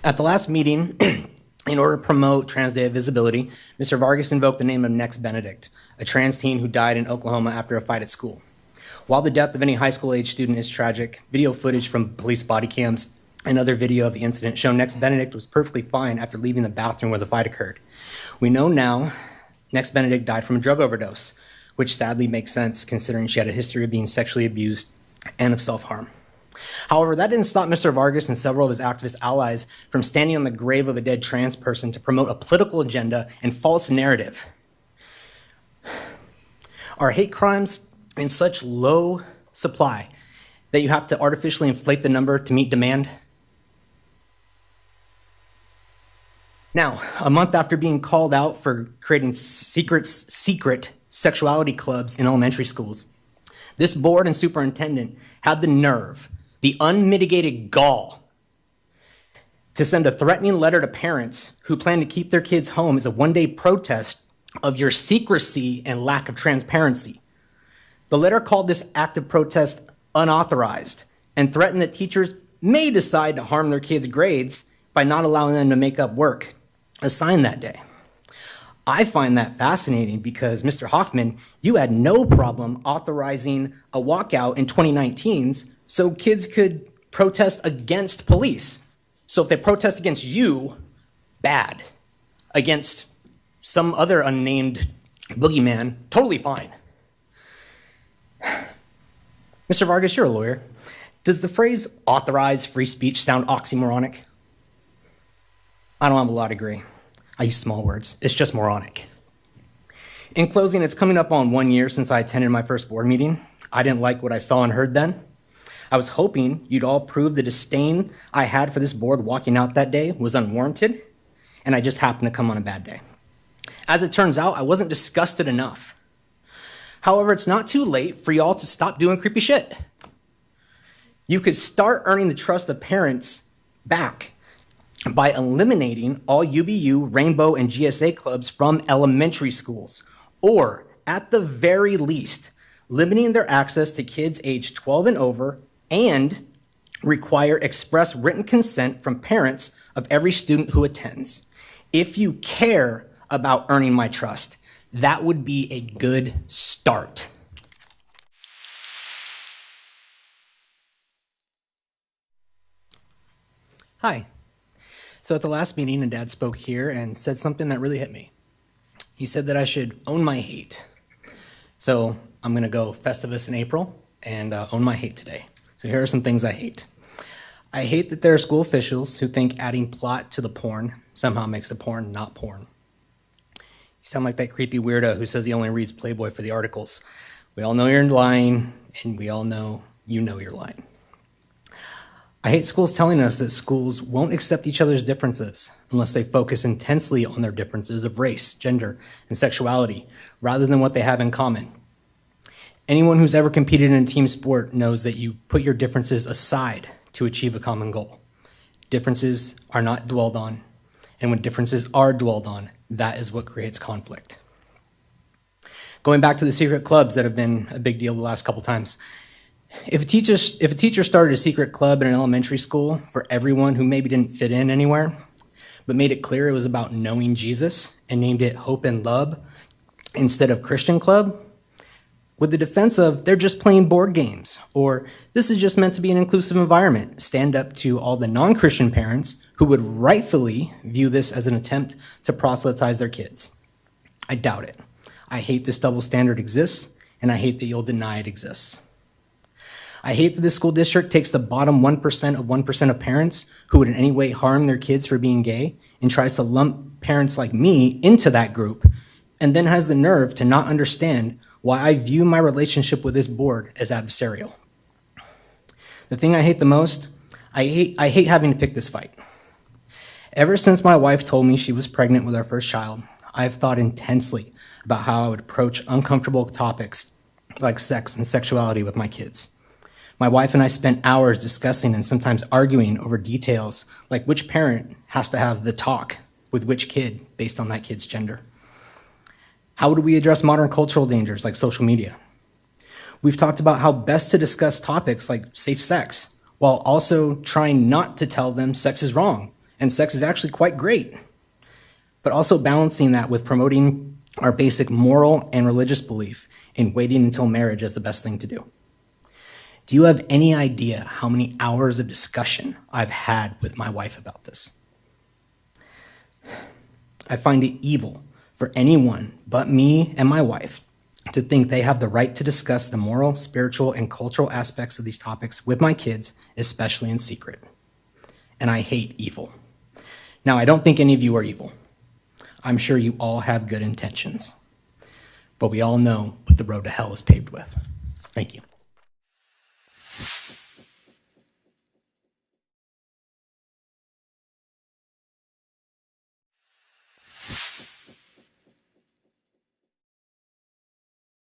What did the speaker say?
At the last meeting, in order to promote Trans Day of Visibility, Mr. Vargas invoked the name of Next Benedict, a trans teen who died in Oklahoma after a fight at school. While the death of any high school age student is tragic, video footage from police body cams and other video of the incident show Next Benedict was perfectly fine after leaving the bathroom where the fight occurred. We know now Next Benedict died from a drug overdose, which sadly makes sense considering she had a history of being sexually abused and of self-harm. However, that didn't stop Mr. Vargas and several of his activist allies from standing on the grave of a dead trans person to promote a political agenda and false narrative. Are hate crimes in such low supply that you have to artificially inflate the number to meet demand? Now, a month after being called out for creating secret sexuality clubs in elementary schools, this board and superintendent had the nerve, the unmitigated gall, to send a threatening letter to parents who plan to keep their kids home as a one-day protest of your secrecy and lack of transparency. The letter called this act of protest unauthorized and threatened that teachers may decide to harm their kids' grades by not allowing them to make up work assigned that day. I find that fascinating because, Mr. Hoffman, you had no problem authorizing a walkout in 2019s so kids could protest against police. So if they protest against you, bad. Against some other unnamed boogeyman, totally fine. Mr. Vargas, you're a lawyer. Does the phrase authorize free speech sound oxymoronic? I don't have a law degree. I use small words. It's just moronic. In closing, it's coming up on 1 year since I attended my first board meeting. I didn't like what I saw and heard then. I was hoping you'd all prove the disdain I had for this board walking out that day was unwarranted, and I just happened to come on a bad day. As it turns out, I wasn't disgusted enough. However, it's not too late for y'all to stop doing creepy shit. You could start earning the trust of parents back by eliminating all UBU, Rainbow, and GSA clubs from elementary schools, or at the very least, limiting their access to kids aged 12 and over and require express written consent from parents of every student who attends. If you care about earning my trust, that would be a good start. Hi. So at the last meeting, a dad spoke here and said something that really hit me. He said that I should own my hate. So I'm going to go Festivus in April and own my hate today. So here are some things I hate. I hate that there are school officials who think adding plot to the porn somehow makes the porn not porn. You sound like that creepy weirdo who says he only reads Playboy for the articles. We all know you're lying, and we all know you know you're lying. I hate schools telling us that schools won't accept each other's differences unless they focus intensely on their differences of race, gender, and sexuality, rather than what they have in common. Anyone who's ever competed in a team sport knows that you put your differences aside to achieve a common goal. Differences are not dwelled on, and when differences are dwelled on, that is what creates conflict. Going back to the secret clubs that have been a big deal the last couple times, if a teacher started a secret club in an elementary school for everyone who maybe didn't fit in anywhere, but made it clear it was about knowing Jesus and named it Hope and Love instead of Christian Club, with the defense of they're just playing board games, or this is just meant to be an inclusive environment, stand up to all the non-Christian parents who would rightfully view this as an attempt to proselytize their kids. I doubt it. I hate this double standard exists, and I hate that you'll deny it exists. I hate that this school district takes the bottom 1% of 1% of parents who would in any way harm their kids for being gay and tries to lump parents like me into that group, and then has the nerve to not understand why I view my relationship with this board as adversarial. The thing I hate the most, I hate having to pick this fight. Ever since my wife told me she was pregnant with our first child, I've thought intensely about how I would approach uncomfortable topics like sex and sexuality with my kids. My wife and I spent hours discussing and sometimes arguing over details like which parent has to have the talk with which kid based on that kid's gender. How do we address modern cultural dangers like social media? We've talked about how best to discuss topics like safe sex while also trying not to tell them sex is wrong and sex is actually quite great, but also balancing that with promoting our basic moral and religious belief in waiting until marriage as the best thing to do. Do you have any idea how many hours of discussion I've had with my wife about this? I find it evil for anyone but me and my wife to think they have the right to discuss the moral, spiritual, and cultural aspects of these topics with my kids, especially in secret. And I hate evil. Now, I don't think any of you are evil. I'm sure you all have good intentions. But we all know what the road to hell is paved with. Thank you.